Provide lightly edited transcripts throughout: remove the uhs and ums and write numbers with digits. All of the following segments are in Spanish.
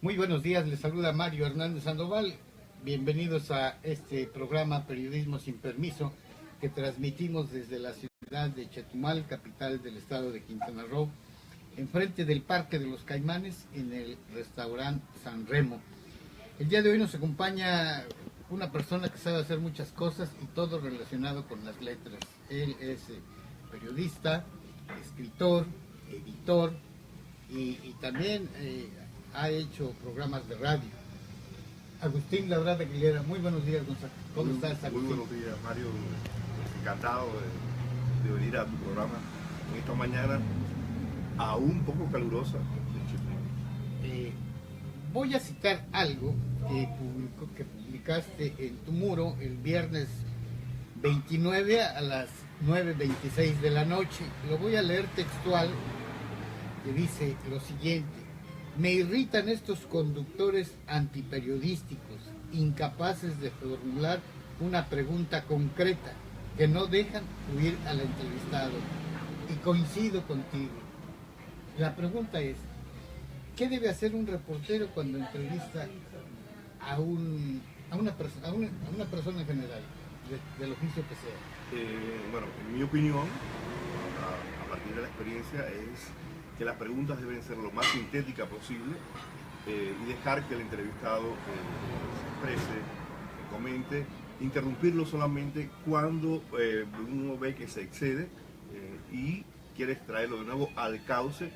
Muy buenos días, les saluda Mario Hernández Sandoval. Bienvenidos a este programa Periodismo sin Permiso que transmitimos desde la ciudad de Chetumal, capital del estado de Quintana Roo, enfrente del Parque de los Caimanes, en el restaurante San Remo. El día de hoy nos acompaña una persona que sabe hacer muchas cosas y todo relacionado con las letras. Él es periodista, escritor, editor y también ha hecho programas de radio. Agustín Labrada Aguilera, muy buenos días, Gonzalo. ¿Cómo estás, Agustín? Muy buenos días, Mario. Encantado de venir a tu programa en esta mañana aún un poco calurosa. Voy a citar algo que publicaste en tu muro el viernes 29 a las 9:26 de la noche. Lo voy a leer textual, que dice lo siguiente: me irritan estos conductores antiperiodísticos, incapaces de formular una pregunta concreta, que no dejan huir al entrevistado. Y coincido contigo. La pregunta es, ¿qué debe hacer un reportero cuando entrevista a una persona en general, del oficio que sea? Bueno, en mi opinión, a partir de la experiencia, es que las preguntas deben ser lo más sintéticas posible y dejar que el entrevistado se exprese, comente, interrumpirlo solamente cuando uno ve que se excede y quiere extraerlo de nuevo al cauce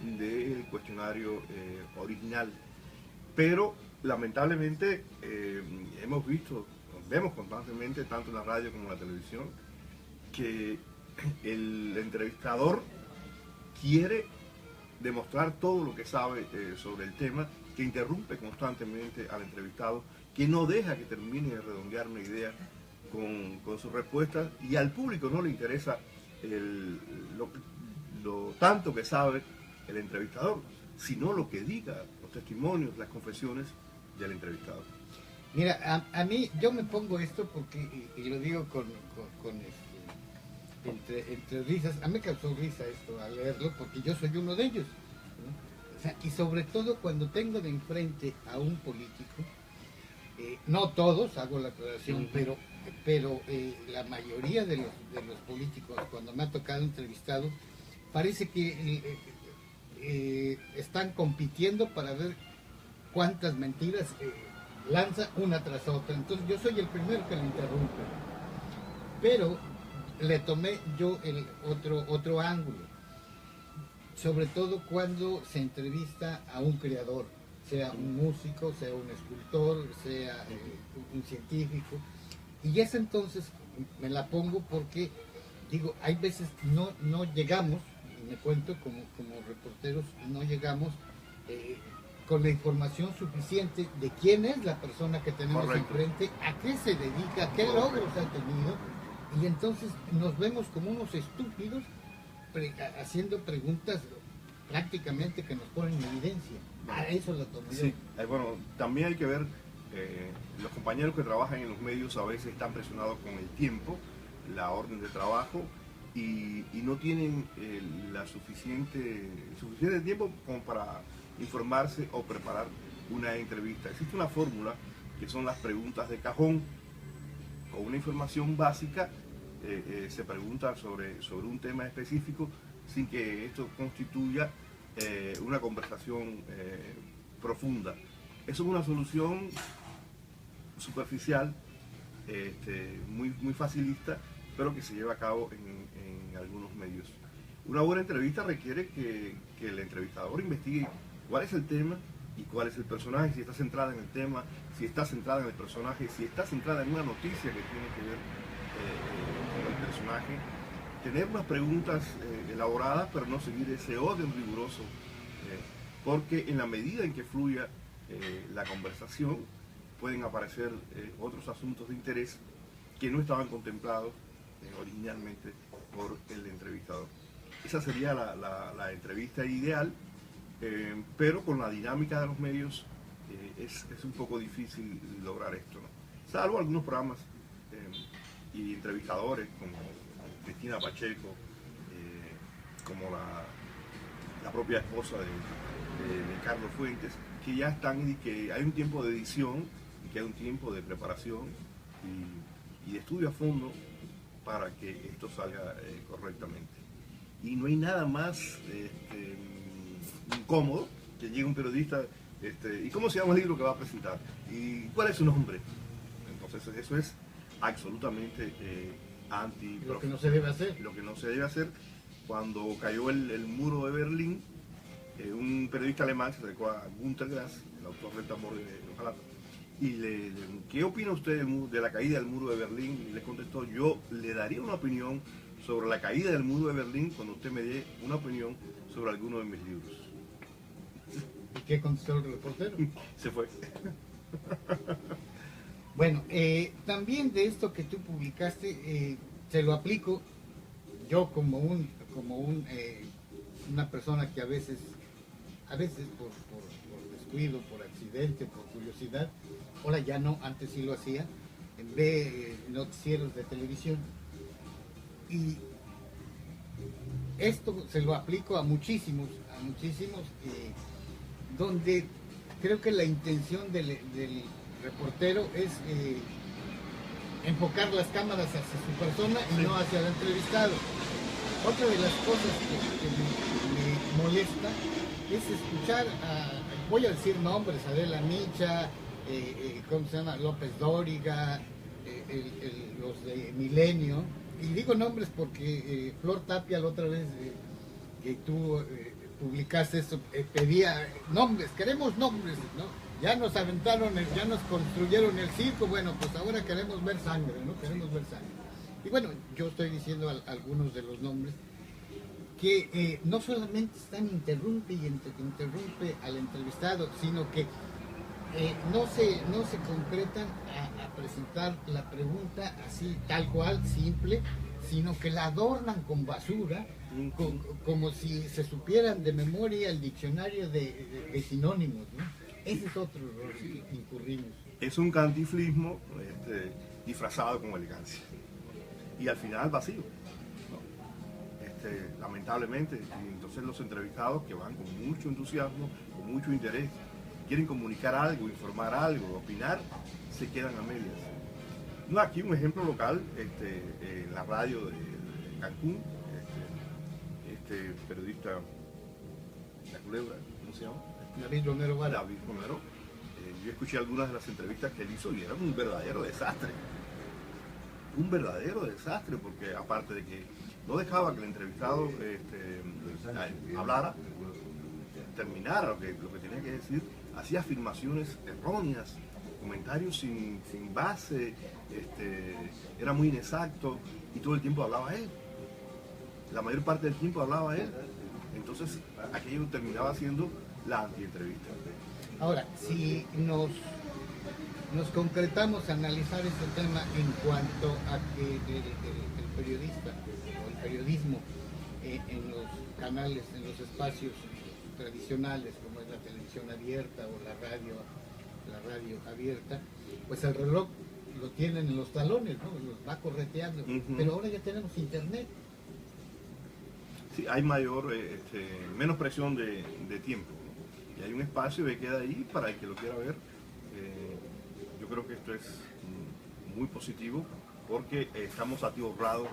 del cuestionario original. Pero lamentablemente vemos constantemente, tanto en la radio como en la televisión, que el entrevistador quiere demostrar todo lo que sabe sobre el tema, que interrumpe constantemente al entrevistado, que no deja que termine de redondear una idea con sus respuestas, y al público no le interesa lo tanto que sabe el entrevistador, sino lo que diga, los testimonios, las confesiones del entrevistado. Mira, a mí, yo me pongo esto porque, y lo digo entre risas, a mí me causó risa esto al leerlo, porque yo soy uno de ellos, ¿no? O sea, y sobre todo cuando tengo de enfrente a un político, no todos, hago la aclaración, pero la mayoría de los políticos, cuando me ha tocado entrevistado, parece que están compitiendo para ver cuántas mentiras lanza una tras otra. Entonces yo soy el primero que le interrumpe, pero le tomé yo el otro ángulo, sobre todo cuando se entrevista a un creador, sea un músico, sea un escultor, sea un científico, y es entonces me la pongo porque digo, hay veces no llegamos, y me cuento como reporteros, no llegamos con la información suficiente de quién es la persona que tenemos enfrente, a qué se dedica, qué logros ha tenido, y entonces nos vemos como unos estúpidos haciendo preguntas prácticamente que nos ponen en evidencia. A eso lo tomé. Sí, bueno, también hay que ver, los compañeros que trabajan en los medios a veces están presionados con el tiempo, la orden de trabajo, y no tienen el suficiente tiempo como para informarse o preparar una entrevista. Existe una fórmula que son las preguntas de cajón. Con una información básica se pregunta sobre un tema específico sin que esto constituya una conversación profunda. Eso es una solución superficial, muy facilista, pero que se lleva a cabo en algunos medios. Una buena entrevista requiere que el entrevistador investigue cuál es el tema y cuál es el personaje, si está centrada en el tema, si está centrada en el personaje, si está centrada en una noticia que tiene que ver con el personaje. Tener unas preguntas elaboradas, pero no seguir ese orden riguroso, porque en la medida en que fluya la conversación, pueden aparecer otros asuntos de interés que no estaban contemplados originalmente por el entrevistador. Esa sería la entrevista ideal, pero con la dinámica de los medios es un poco difícil lograr esto, ¿no? Salvo algunos programas y entrevistadores como Cristina Pacheco, como la propia esposa de Carlos Fuentes, que ya están y que hay un tiempo de edición y que hay un tiempo de preparación y de estudio a fondo para que esto salga correctamente. Y no hay nada más incómodo que llegue un periodista, ¿y cómo se llama el libro que va a presentar? ¿Y cuál es su nombre? Entonces eso es absolutamente anti. Lo que no se debe hacer. Lo que no se debe hacer. Cuando cayó el muro de Berlín, un periodista alemán se acercó a Günter Grass, el autor del Tambor de Ojalá, y ¿qué opina usted de la caída del muro de Berlín? Y le contestó, yo le daría una opinión sobre la caída del muro de Berlín cuando usted me dé una opinión sobre alguno de mis libros. ¿Y qué contestó el reportero? Se fue. Bueno, también de esto que tú publicaste, se lo aplico yo como una persona que a veces por descuido, por accidente, por curiosidad, ahora ya no, antes sí lo hacía, ve noticieros de televisión. Y esto se lo aplico a muchísimos, donde creo que la intención del reportero es enfocar las cámaras hacia su persona y no hacia el entrevistado. Otra de las cosas que me molesta es escuchar voy a decir nombres, Adela Micha, ¿cómo se llama? López Dóriga, los de Milenio, y digo nombres porque Flor Tapia la otra vez que tú publicaste eso, pedía nombres, queremos nombres, ¿no? Ya nos aventaron, ya nos construyeron el circo, bueno, pues ahora queremos ver sangre, ¿no? Queremos ver sangre. Y bueno, yo estoy diciendo algunos de los nombres que no solamente están interrumpe al entrevistado, sino que no se concretan a presentar la pregunta así, tal cual, simple, sino que la adornan con basura, como si se supieran de memoria el diccionario de sinónimos, ¿no? Ese es otro error que incurrimos. Es un cantinflismo disfrazado con elegancia. Y al final vacío. Lamentablemente, y entonces los entrevistados que van con mucho entusiasmo, con mucho interés, quieren comunicar algo, informar algo, opinar, se quedan a medias. No, aquí un ejemplo local, en la radio de Cancún, periodista de La Culebra, ¿cómo se llama? David Romero Vara. David Romero. Yo escuché algunas de las entrevistas que él hizo y eran un verdadero desastre. Un verdadero desastre, porque aparte de que no dejaba que el entrevistado hablara, terminara lo que tenía que decir, hacía afirmaciones erróneas, comentarios sin base, era muy inexacto y todo el tiempo hablaba él. La mayor parte del tiempo hablaba él. Entonces aquello terminaba siendo la antientrevista. Ahora, si nos concretamos a analizar este tema en cuanto a que el periodista o el periodismo en los canales, en los espacios tradicionales como es la televisión abierta o la radio abierta, pues el reloj lo tienen en los talones, ¿no? Los va correteando, pero ahora ya tenemos internet. Sí, hay menos presión de tiempo, ¿no? Y hay un espacio que queda ahí para el que lo quiera ver. Yo creo que esto es muy positivo porque estamos atiborrados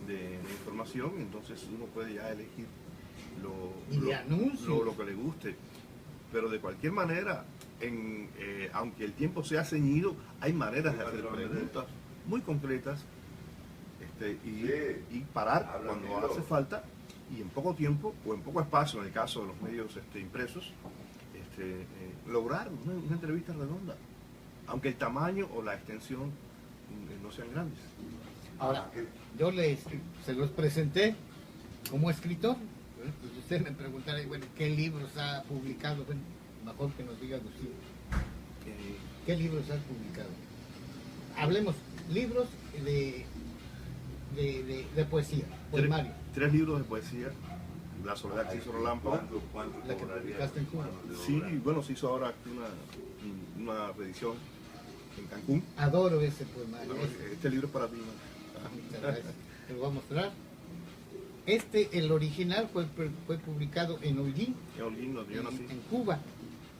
de información, entonces uno puede ya elegir lo que le guste. Pero de cualquier manera, aunque el tiempo sea ceñido, hay maneras de hacer preguntas muy concretas y parar cuando hace falta y en poco tiempo o en poco espacio, en el caso de los medios impresos, lograr una entrevista redonda, aunque el tamaño o la extensión no sean grandes. Ahora, yo se los presenté como escritor. Pues usted me preguntará, bueno, ¿qué libros ha publicado? Bueno, mejor que nos diga Lucía. ¿Qué libros has publicado? Hablemos, libros de poesía, poemario. 3 libros de poesía. La soledad que hizo Relámpago. La que publicaste en Cuba. Sí, bueno, se hizo ahora una reedición en Cancún. Adoro ese poemario. Este libro es para ti, ¿no? Muchas gracias. ¿Te lo voy a mostrar? El original fue publicado en Holguín, Donde yo nací. en Cuba.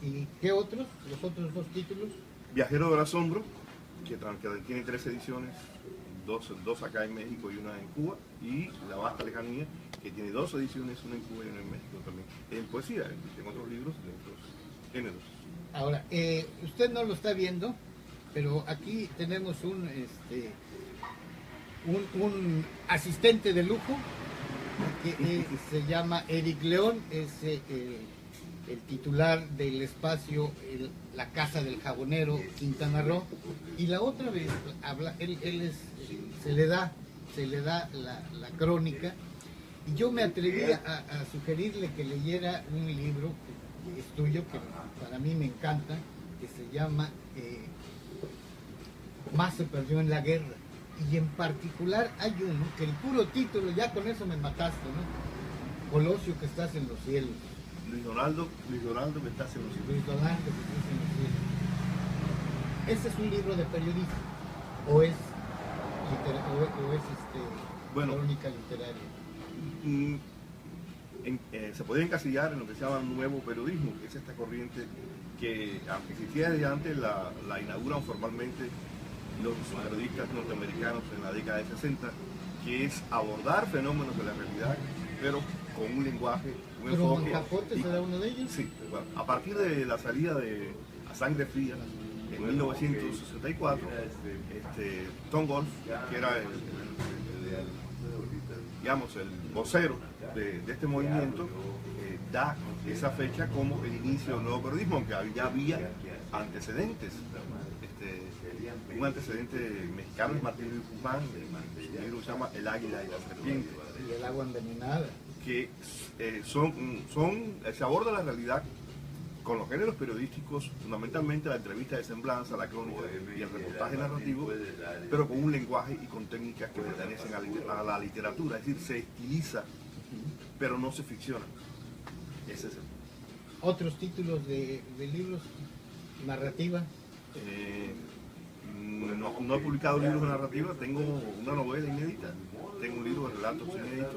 ¿Y qué otros? Los otros dos títulos. Viajero del Asombro, que tiene 3 ediciones, dos acá en México y una en Cuba, y La Vasta Lejanía, que tiene 2 ediciones, una en Cuba y una en México también, en poesía, en otros libros, de otros géneros. Ahora, usted no lo está viendo, pero aquí tenemos un asistente de lujo que se llama Eric León, es el titular del espacio La Casa del Jabonero, Quintana Roo, y la otra vez se le da la crónica, y yo me atreví a sugerirle que leyera un libro que es tuyo, que para mí me encanta, que se llama Más se perdió en la guerra, y en particular hay uno que el puro título, ya con eso me mataste, ¿no? Colosio, que estás en los cielos. Luis Donaldo, que está haciendo Luis Donaldo, que estás en los cielos. ¿Ese es un libro de periodismo o es crónica literaria? Se podría encasillar en lo que se llama nuevo periodismo, que es esta corriente que, aunque existía desde antes, la inauguran formalmente los periodistas norteamericanos en la década de 60, que es abordar fenómenos de la realidad, pero con un lenguaje, un ¿Pero enfoque. Capote será uno de ellos? Sí, bueno, a partir de la salida de A Sangre Fría en 1964, Tom Wolfe, que era el vocero de este movimiento, da esa fecha como el inicio del nuevo periodismo, aunque ya había antecedentes. Un antecedente mexicano es Martín Luis Guzmán, el libro se llama El Águila y la Serpiente. Y el agua envenenada. Que se aborda la realidad con los géneros periodísticos, fundamentalmente la entrevista de semblanza, la crónica y el reportaje narrativo, pero con un lenguaje y con técnicas que pertenecen a la literatura, es decir, se estiliza, pero no se ficciona. Ese es el... ¿Otros títulos de libros? ¿Narrativa? No he publicado libros de narrativa, tengo una novela inédita, tengo un libro de relatos inéditos,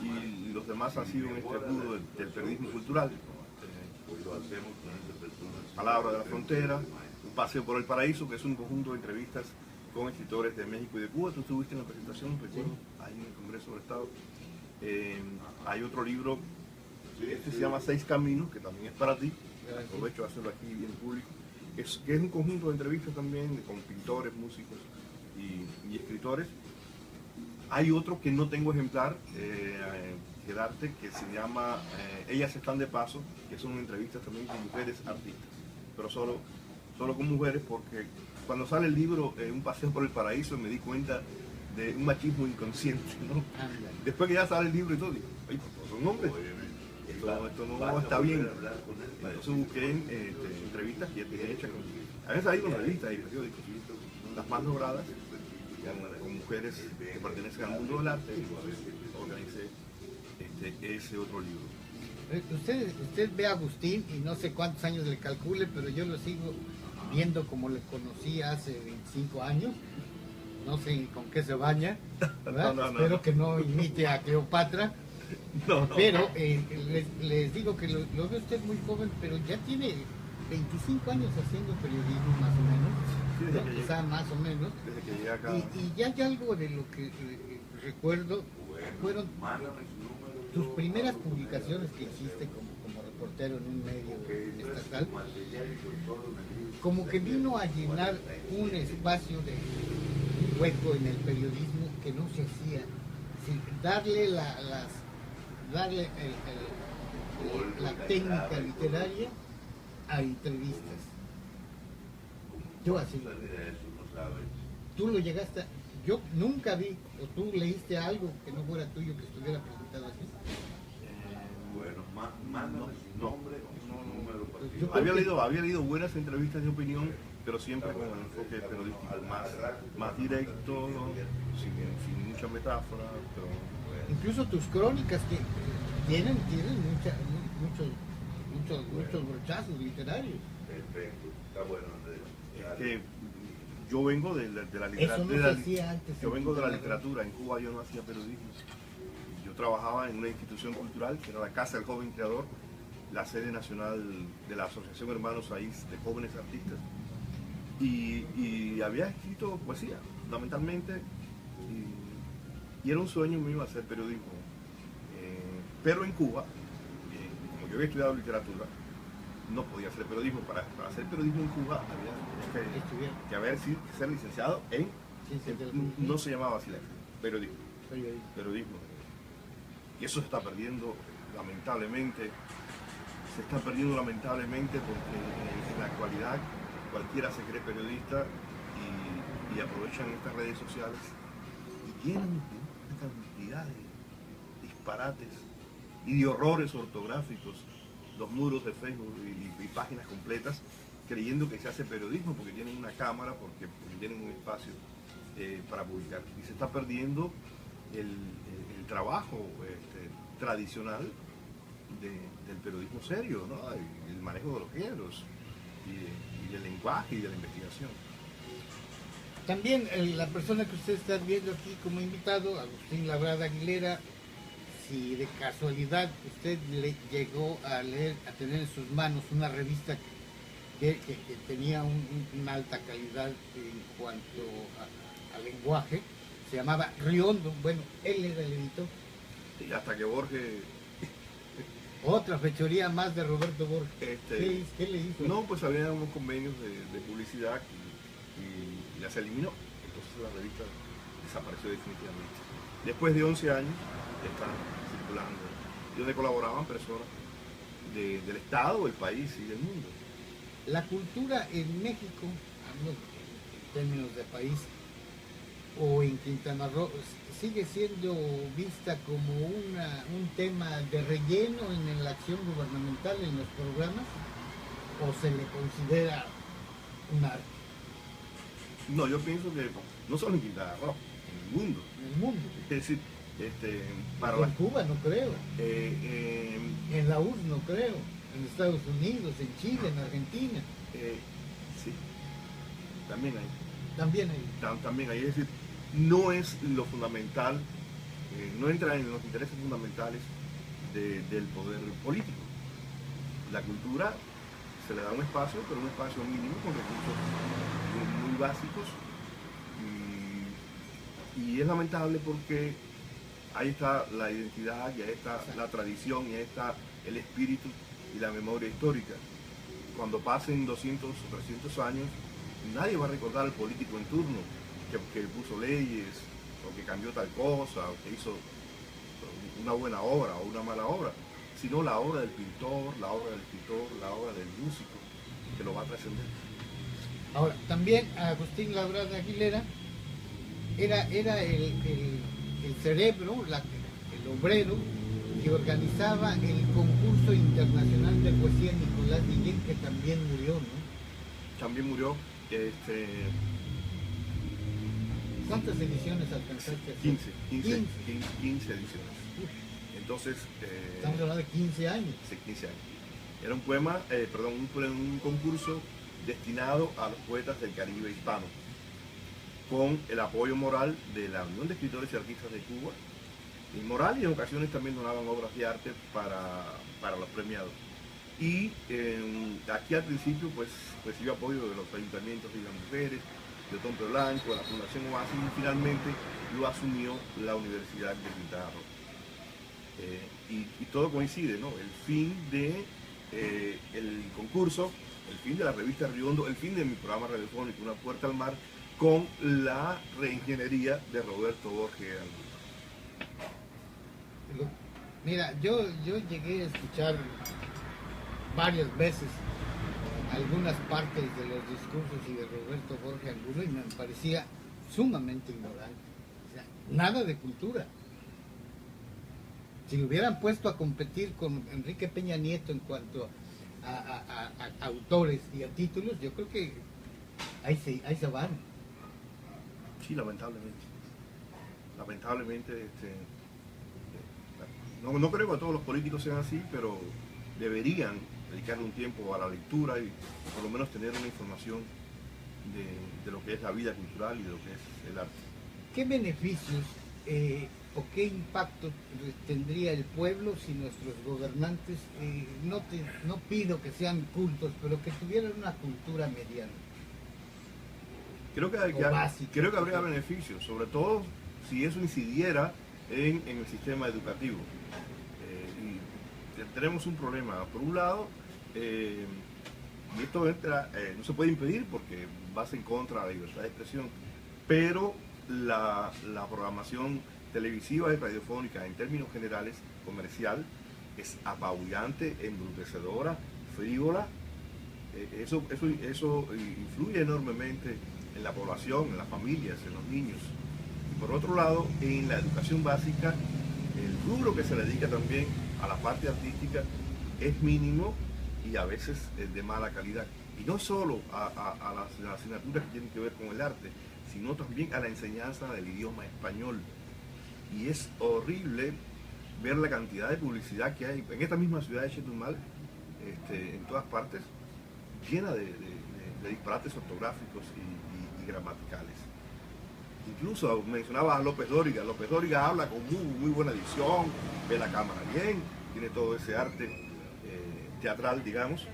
y los demás han sido en este rubro del periodismo cultural. Palabra de la Frontera, Un Paseo por el Paraíso, que es un conjunto de entrevistas con escritores de México y de Cuba. Tú estuviste en la presentación, recuerdo, ahí en el Congreso del Estado. Hay otro libro, este se llama 6 Caminos, que también es para ti, aprovecho de hacerlo aquí bien público, que es un conjunto de entrevistas también con pintores, músicos y escritores. Hay otro que no tengo ejemplar, que darte, que se llama Ellas están de paso, que son entrevistas también con mujeres artistas, pero solo con mujeres, porque cuando sale el libro Un Paseo por el Paraíso me di cuenta de un machismo inconsciente, ¿no? Después que ya sale el libro y todo, digo, oye, pues son hombres, esto no está bien. Entonces busqué entrevistas que ya tenía hechas a veces hay con revistas y periódicos, las más logradas, con mujeres que pertenecen al mundo del arte, y entonces organicé ese otro libro. Usted ve a Agustín y no sé cuántos años le calcule, pero yo lo sigo viendo como le conocí hace 25 años. No sé con qué se baña, ¿verdad? Espero que no imite a Cleopatra. Pero les digo que lo ve usted muy joven, pero ya tiene 25 años haciendo periodismo más o menos, ¿no? Quizá más o menos. Desde que llegué acá. Y ya hay algo de lo que recuerdo, fueron tus primeras publicaciones que hiciste como reportero en un medio estatal, como que vino a llenar un espacio de hueco en el periodismo que no se hacía, sin darle la técnica literaria a entrevistas. Yo así lo veo. Tú lo llegaste, yo nunca vi, o tú leíste algo que no fuera tuyo que estuviera presentado así. Había leído buenas entrevistas de opinión, pero siempre con el enfoque periodístico más directo, sin mucha metáfora. Pero... Incluso tus crónicas que tienen muchos brochazos literarios. Perfecto, está bueno, Andrés. Que yo vengo de la literatura. Eso no se hacía antes. Yo vengo de la literatura. En Cuba yo no hacía periodismo. Yo Yo trabajaba en una institución cultural que era la Casa del Joven Creador, la sede nacional de la Asociación Hermanos Saiz de Jóvenes Artistas, y había escrito poesía, fundamentalmente, y era un sueño mío hacer periodismo. Pero en Cuba, como yo había estudiado literatura, no podía hacer periodismo. Para hacer periodismo en Cuba había que ser licenciado en, no se llamaba así, periodismo. Y eso se está perdiendo lamentablemente. Porque en la actualidad cualquiera se cree periodista y aprovechan estas redes sociales y llenan una cantidad de disparates y de horrores ortográficos los muros de Facebook y páginas completas, creyendo que se hace periodismo porque tienen una cámara, porque tienen un espacio para publicar. Y se está perdiendo el trabajo tradicional del periodismo serio, ¿no? El manejo de los géneros y del lenguaje y de la investigación. También la persona que usted está viendo aquí como invitado, Agustín Labrada Aguilera, si de casualidad usted le llegó a leer, a tener en sus manos una revista que tenía una alta calidad en cuanto a lenguaje, se llamaba Riondo. Bueno, él era el editor. Y hasta que Borges... Otra fechoría más de Roberto Borges. ¿Qué le hizo? No, pues había unos convenios de publicidad y las eliminó. Entonces la revista desapareció definitivamente. Después de 11 años está circulando, donde colaboraban personas del Estado, del país y del mundo. La cultura en México, hablo en términos de país, o en Quintana Roo, sigue siendo vista como un tema de relleno en la acción gubernamental, en los programas, o se le considera un arte. No, yo pienso que no solo en Quintana Roo, en el mundo. En el mundo. Es decir, en Cuba no creo, en la URSS no creo, en Estados Unidos, en Chile, en Argentina. Sí, también hay. También hay, es decir, no es lo fundamental, no entra en los intereses fundamentales del poder político. La cultura se le da un espacio, pero un espacio mínimo con recursos muy básicos, y es lamentable porque ahí está la identidad, y ahí está la tradición, y ahí está el espíritu y la memoria histórica. Cuando pasen 200 o 300 años, nadie va a recordar al político en turno que puso leyes, o que cambió tal cosa, o que hizo una buena obra o una mala obra, sino la obra del pintor, la obra del escritor, la obra del músico, que lo va a trascender. Ahora, también Agustín Labrada Aguilera era el cerebro, el obrero, que organizaba el concurso internacional de poesía Nicolás Guillén, que también murió, ¿no? También murió. ¿Cuántas ediciones alcanzaste? 15 ediciones. Entonces... estamos hablando de 15 años. Sí, 15 años. Era un poema, un concurso destinado a los poetas del Caribe hispano, con el apoyo moral de la Unión de Escritores y Artistas de Cuba, y moral, y en ocasiones también donaban obras de arte para los premiados. Y aquí al principio pues recibió apoyo de los ayuntamientos de las mujeres, de Tompe Blanco, de la Fundación Oasis, y finalmente lo asumió la Universidad de Quintana Roo. Y todo coincide, ¿no? El fin de el concurso, el fin de la revista Riondo, el fin de mi programa radiofónico Una Puerta al Mar, con la reingeniería de Roberto Borges. Mira, yo llegué a escuchar varias veces algunas partes de los discursos y de Roberto Borges Angulo, y me parecía sumamente ignorante. O sea, nada de cultura. Si lo hubieran puesto a competir con Enrique Peña Nieto en cuanto a autores y a títulos, yo creo que ahí se van. Sí, lamentablemente. Lamentablemente, no creo que todos los políticos sean así, pero deberían dedicarle un tiempo a la lectura y por lo menos tener una información de lo que es la vida cultural y de lo que es el arte. ¿Qué beneficios o qué impacto tendría el pueblo si nuestros gobernantes, no pido que sean cultos, pero que tuvieran una cultura mediana? Creo que, Básica. creo que habría beneficios, sobre todo si eso incidiera en el sistema educativo. Y tenemos un problema. Por un lado, y esto no se puede impedir porque va en contra de la libertad de expresión, pero la programación televisiva y radiofónica en términos generales, comercial, es apabullante, embrutecedora, frívola. Eso influye enormemente en la población, en las familias, en los niños. Y por otro lado, en la educación básica, el rubro que se le dedica también a la parte artística es mínimo y a veces es de mala calidad. Y no solo a las asignaturas que tienen que ver con el arte, sino también a la enseñanza del idioma español. Y es horrible ver la cantidad de publicidad que hay en esta misma ciudad de Chetumal, en todas partes, llena de disparates ortográficos y gramaticales. Incluso mencionaba a López Dóriga. López Dóriga habla con muy buena edición, ve la cámara bien, tiene todo ese arte teatral, digamos,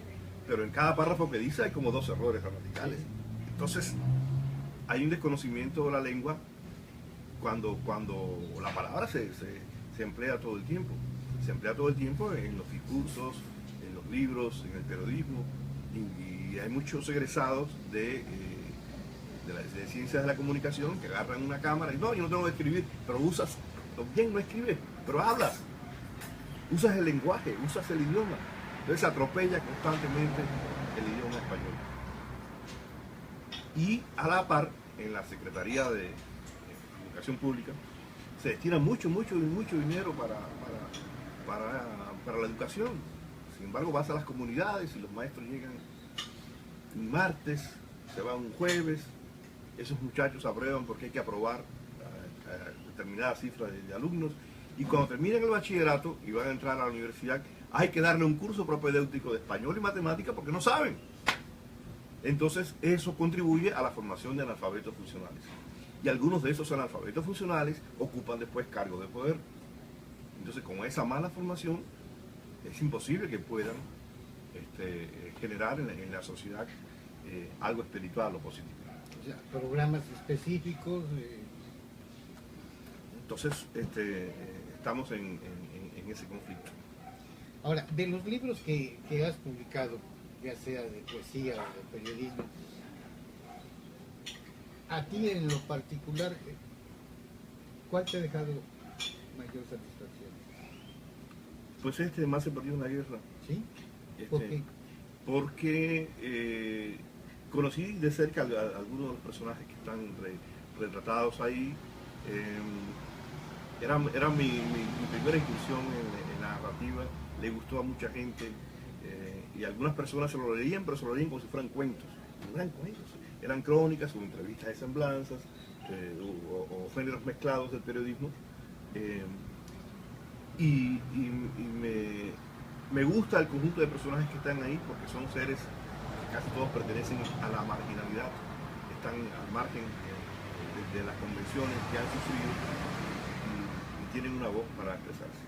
pero en cada párrafo que dice hay como 2 errores gramaticales. Entonces, hay un desconocimiento de la lengua cuando la palabra se emplea todo el tiempo. Se emplea todo el tiempo en los discursos, en los libros, en el periodismo, y hay muchos egresados de ciencias de la comunicación que agarran una cámara y no, yo no tengo que escribir, pero usas, bien no escribes, pero hablas, usas el lenguaje, usas el idioma. Entonces se atropella constantemente el idioma español. Y a la par, en la Secretaría de Educación Pública, se destina mucho dinero para la educación. Sin embargo, vas a las comunidades y los maestros llegan un martes, se van un jueves, esos muchachos aprueban porque hay que aprobar determinada cifra de alumnos, y cuando terminan el bachillerato y van a entrar a la universidad, hay que darle un curso propedéutico de español y matemática porque no saben. Entonces eso contribuye a la formación de analfabetos funcionales. Y algunos de esos analfabetos funcionales ocupan después cargos de poder. Entonces, con esa mala formación, es imposible que puedan generar en la sociedad algo espiritual o positivo. O sea, programas específicos. Entonces, estamos en ese conflicto. Ahora, de los libros que has publicado, ya sea de poesía o de periodismo, a ti en lo particular, ¿cuál te ha dejado mayor satisfacción? Pues más se perdió en la guerra. ¿Sí? ¿Por qué? Porque conocí de cerca a algunos de los personajes que están retratados ahí. Era mi primera incursión en la narrativa, le gustó a mucha gente, y algunas personas se lo leían, pero se lo leían como si fueran cuentos. No eran cuentos, eran crónicas o entrevistas de semblanzas, o géneros mezclados del periodismo. Y me gusta el conjunto de personajes que están ahí, porque son seres que casi todos pertenecen a la marginalidad, están al margen de las convenciones que han sufrido y tienen una voz para expresarse.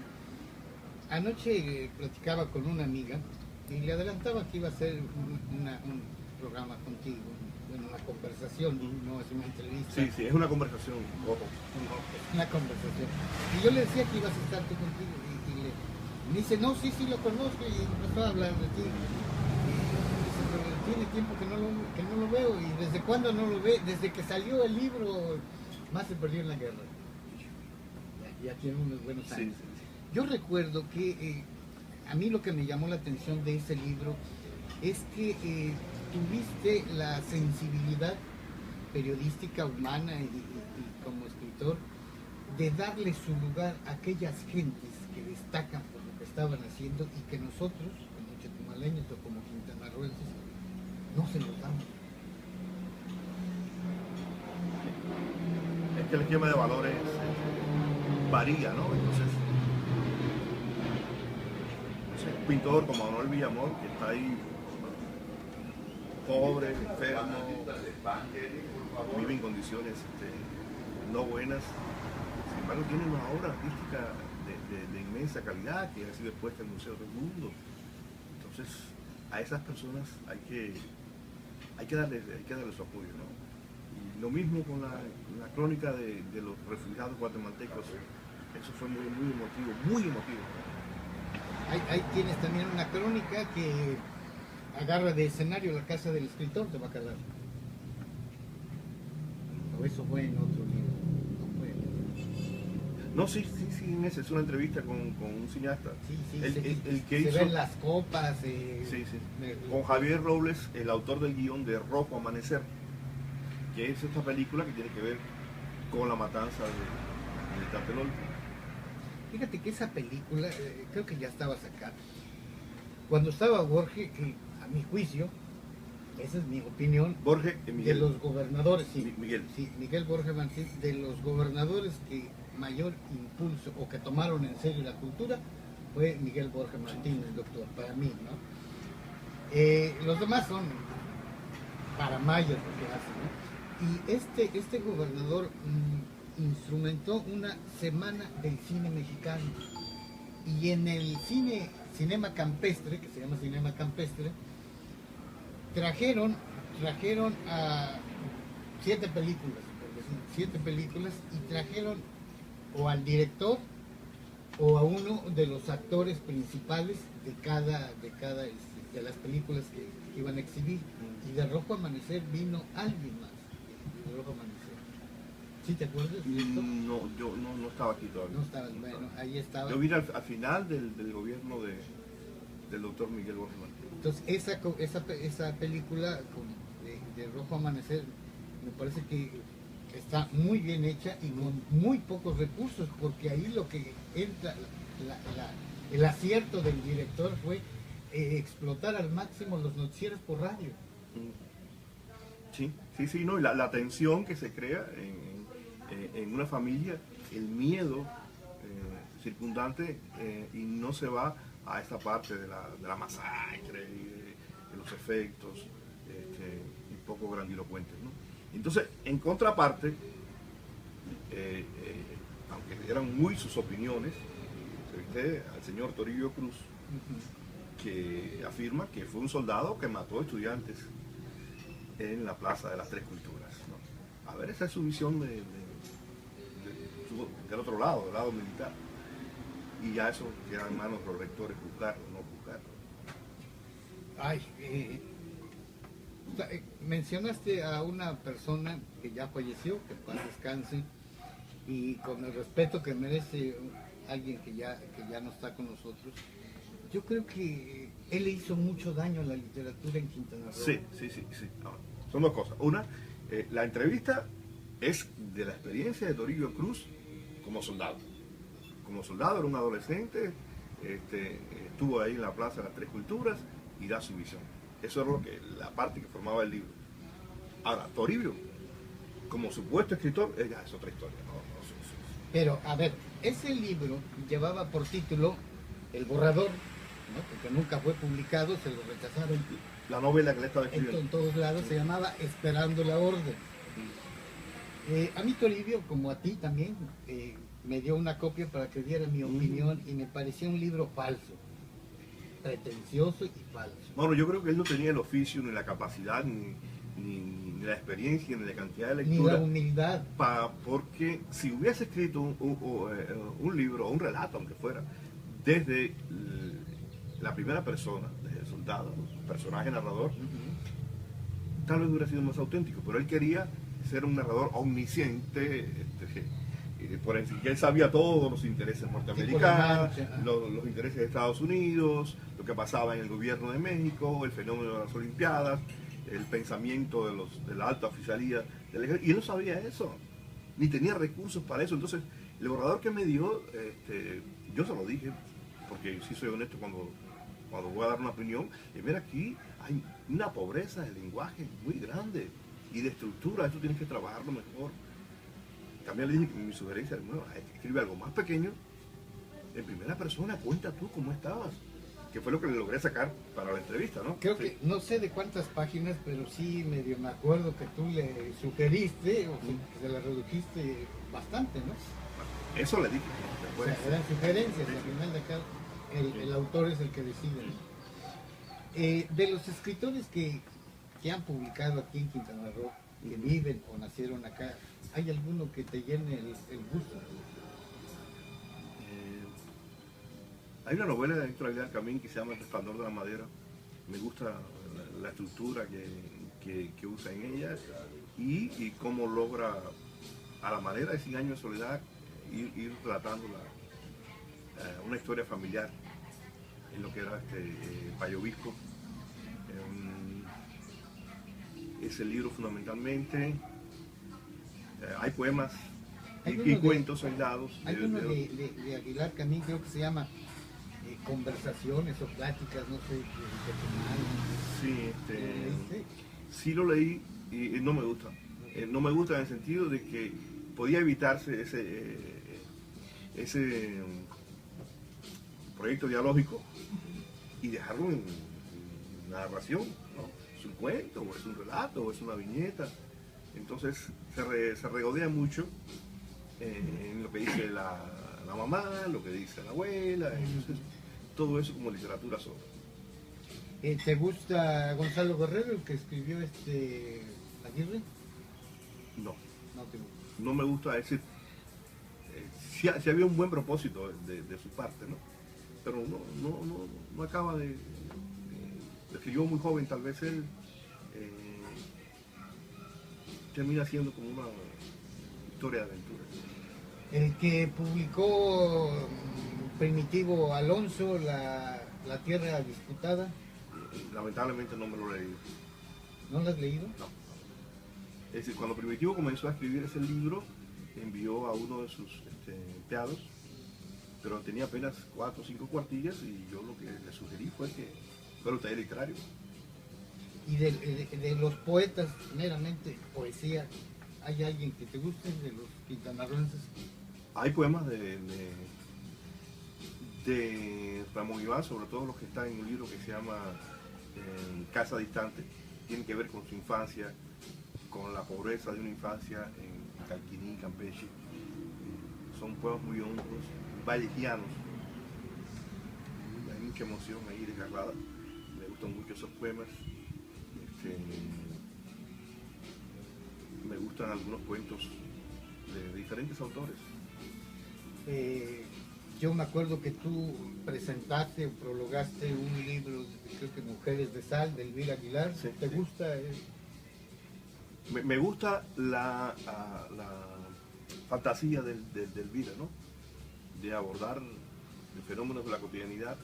Anoche platicaba con una amiga y le adelantaba que iba a hacer un programa contigo, una conversación, no es una entrevista. Sí, es una conversación, ojo. Una conversación. Y yo le decía que ibas a estar tú contigo y me dice, no, sí, lo conozco, y empezó a hablar de ti. Y dice, pero tiene tiempo que no lo veo, y ¿desde cuándo no lo ve? Desde que salió el libro, Más se perdió en la guerra. Ya tiene unos buenos años. Sí. Yo recuerdo que a mí lo que me llamó la atención de ese libro es que tuviste la sensibilidad periodística, humana y como escritor, de darle su lugar a aquellas gentes que destacan por lo que estaban haciendo y que nosotros, como chetumaleños o como quintanarroenses, no se los damos. Es que el esquema de valores varía, ¿no? Entonces, un pintor como Manuel Villamor, que está ahí pobre, enfermo, vive en condiciones no buenas, sin embargo tiene una obra artística de inmensa calidad que ha sido expuesta en museos del mundo. Entonces, a esas personas hay que darle su apoyo, ¿no? Y lo mismo con la crónica de los refugiados guatemaltecos. Eso fue muy emotivo, muy emotivo. Ahí tienes también una crónica que agarra de escenario la casa del escritor de Bacalar. O eso fue en otro libro. No fue en... No, sí, en ese es una entrevista con un cineasta. Sí, el que se hizo, ven las copas. con Javier Robles, el autor del guión de Rojo Amanecer, que es esta película que tiene que ver con la matanza de Tlatelolco. Fíjate que esa película, creo que ya estaba sacada. Cuando estaba Borges, que a mi juicio, esa es mi opinión, Borges, de Miguel. los gobernadores, Miguel. Sí, Miguel Borges Mancín, de los gobernadores que mayor impulso o que tomaron en serio la cultura, fue Miguel Borges Martínez, doctor, para mí, ¿no? Los demás son paramayas lo que hacen, ¿no? Y este gobernador instrumentó una semana del cine mexicano, y en el cinema campestre, que se llama Cinema Campestre, trajeron a 7 películas, por decir, 7 películas, y trajeron o al director o a uno de los actores principales de las películas que iban a exhibir. Y de Rojo Amanecer vino alguien más, de Rojo Amanecer. ¿Sí te acuerdas de esto? No, yo no estaba aquí todavía. No estaba, bueno, ahí estaba. Yo vine al final del gobierno del doctor Miguel Borges Martínez. Entonces esa película de Rojo Amanecer me parece que está muy bien hecha y con muy pocos recursos, porque ahí lo que entra, el acierto del director fue explotar al máximo los noticieros por radio. Sí, no, y la tensión que se crea en una familia, el miedo circundante, y no se va a esta parte de la masacre y de los efectos un poco grandilocuentes, ¿no? Entonces, en contraparte, aunque eran muy sus opiniones, entrevisté al señor Toribio Cruz, que afirma que fue un soldado que mató estudiantes en la Plaza de las Tres Culturas, ¿no? A ver, esa es su visión del otro lado, del lado militar. Y ya eso queda en manos de los lectores juzgarlo, no juzgarlo. Mencionaste a una persona que ya falleció, que en paz descanse, y con el respeto que merece alguien que ya no está con nosotros. Yo creo que él le hizo mucho daño a la literatura en Quintana Roo. Sí. Ahora, son dos cosas. Una, la entrevista es de la experiencia de Toribio Cruz como soldado. Como soldado, era un adolescente, estuvo ahí en la Plaza de las Tres Culturas y da su visión. Eso era la parte que formaba el libro. Ahora, Toribio, como supuesto escritor, ya es otra historia. Pero, a ver, ese libro llevaba por título El Borrador, ¿no? Porque nunca fue publicado, se lo rechazaron. La novela que le estaba escribiendo. En todos lados, se llamaba Esperando la Orden. A mí Toribio, como a ti también, me dio una copia para que diera mi opinión, y me pareció un libro falso, pretencioso y falso. Bueno, yo creo que él no tenía el oficio, ni la capacidad, ni la experiencia, ni la cantidad de lectura. Ni la humildad. Porque si hubiese escrito un libro o un relato, aunque fuera, desde la primera persona, desde el soldado, el personaje narrador, tal vez hubiera sido más auténtico, pero él quería ser un narrador omnisciente, por decir que él sabía todos los intereses norteamericanos, los intereses de Estados Unidos, lo que pasaba en el gobierno de México, el fenómeno de las Olimpiadas, el pensamiento de la alta oficialía del ejército, y él no sabía eso, ni tenía recursos para eso. Entonces, el borrador que me dio, yo se lo dije, porque sí soy honesto cuando voy a dar una opinión, y mira, aquí hay una pobreza de lenguaje muy grande y de estructura, eso tienes que trabajarlo mejor. También le dije que mi sugerencia, bueno, escribe algo más pequeño, en primera persona, cuenta tú cómo estabas, que fue lo que le logré sacar para la entrevista, ¿no? Creo que, no sé de cuántas páginas, pero sí medio me acuerdo que tú le sugeriste, o que se la redujiste bastante, ¿no? Eso le dije. O Después, sea, eran sugerencias, Sí. al final de acá el autor es el que decide, ¿no? De los escritores que han publicado aquí en Quintana Roo, que viven o nacieron acá, ¿hay alguno que te llene el gusto? eh, hay una novela de Héctor Aguilar Camín que se llama El resplandor de la madera. Me gusta la estructura que usa en ella y cómo logra, a la manera de 100 años de soledad, ir relatando una historia familiar en lo que era Payo Visco. Ese libro fundamentalmente, hay poemas Hay y uno cuentos aislados. Hay uno de Aguilar Camín, creo que se llama Conversaciones o Pláticas, no sé, Sí, ¿leíste? sí lo leí y no me gusta. No me gusta en el sentido de que podía evitarse ese proyecto dialógico y dejarlo en narración, ¿no? Es un cuento, o es un relato, o es una viñeta. Entonces se regodea mucho en lo que dice la mamá, lo que dice la abuela, entonces, todo eso como literatura sola. ¿Te gusta Gonzalo Guerrero, el que escribió Aguirre? No, No te gusta. no me gusta ese. Sí, había un buen propósito de su parte, ¿no? Pero no acaba de escribió muy joven, tal vez él termina siendo como una historia de aventura. El que publicó Primitivo Alonso, la Tierra Disputada, Lamentablemente no me lo he leído. ¿no lo has leído? No. Es decir, cuando Primitivo comenzó a escribir ese libro, envió a uno de sus empleados, pero tenía apenas 4 o 5 cuartillas y yo lo que le sugerí fue que fuera un taller literario. Y de los poetas, meramente poesía, ¿hay alguien que te guste de los quintanarroenses? Hay poemas de Ramón Iván, sobre todo los que están en un libro que se llama Casa Distante. Tienen que ver con su infancia, con la pobreza de una infancia en Calquiní, Campeche. Son poemas muy hondos, vallejianos. Hay mucha emoción ahí desgarrada. Me gustan mucho esos poemas. Me gustan algunos cuentos de diferentes autores. Yo me acuerdo que tú presentaste o prologaste un libro, creo que Mujeres de Sal, de Elvira Aguilar. Sí, ¿Te sí. gusta? Me gusta la fantasía de Elvira, ¿no? De abordar los fenómenos de la cotidianidad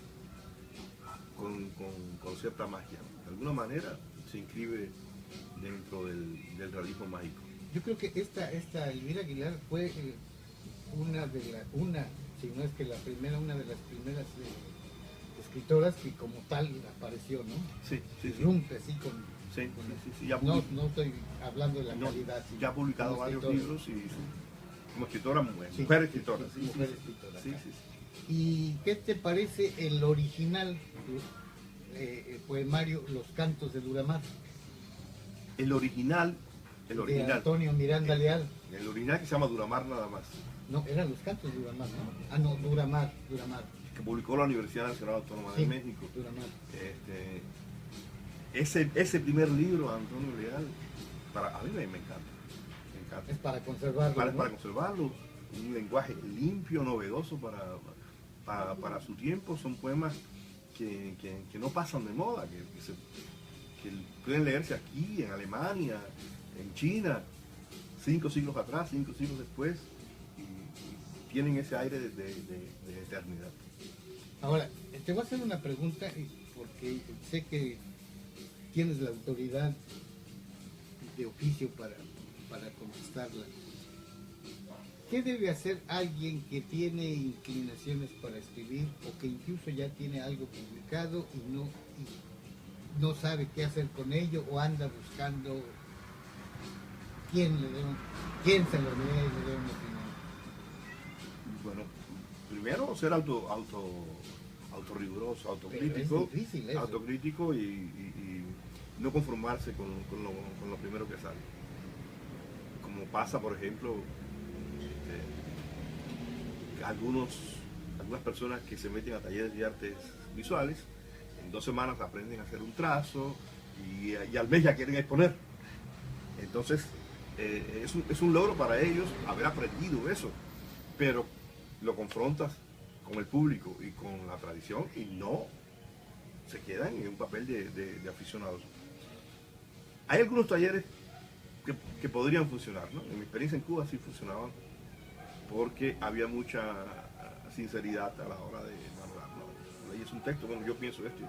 con cierta magia. De alguna manera se inscribe dentro del realismo mágico. Yo creo que esta Elvira Aguilar fue si no es que una de las primeras escritoras que como tal apareció, ¿no? Sí, sí, sí. Irrumpe así con... Sí, con- sí, sí, ya no estoy hablando de la no, calidad. sino ya ha publicado como varios escritora. libros y como escritora, Sí, mujer escritora. Sí, mujer sí, escritora, sí, ajá. sí, sí. ¿Y qué te parece el original poemario Los Cantos de Duramar? El original, De Antonio Miranda Leal. el original que se llama Duramar nada más, No, eran Los Cantos de Duramar, ¿no? Ah, no, Duramar. que publicó la Universidad Nacional Autónoma Sí, de México. Duramar. Ese primer libro de Antonio Leal, a mí me encanta. Me encanta. Es para conservarlo, Para ¿no? conservarlo, un lenguaje limpio, novedoso para su tiempo. Son poemas que no pasan de moda, que pueden leerse aquí, en Alemania, en China, 5 siglos atrás, 5 siglos después, y tienen ese aire de eternidad. Ahora, te voy a hacer una pregunta porque sé que tienes la autoridad de oficio para contestarla. ¿Qué debe hacer alguien que tiene inclinaciones para escribir o que incluso ya tiene algo publicado y no sabe qué hacer con ello o anda buscando quién se lo lee y le dé una opinión? Bueno, primero ser autorriguroso, autocrítico, es difícil eso. autocrítico y no conformarse con lo primero que sale. Como pasa, por ejemplo, algunas personas que se meten a talleres de artes visuales, en 2 semanas aprenden a hacer un trazo y al mes ya quieren exponer. Entonces, es un logro para ellos haber aprendido eso, pero lo confrontas con el público y con la tradición y no se quedan en un papel de aficionados. Hay algunos talleres que podrían funcionar, ¿no? En mi experiencia en Cuba sí funcionaban porque había mucha sinceridad a la hora de valorar, ¿no? Leyes un texto, bueno, yo pienso esto,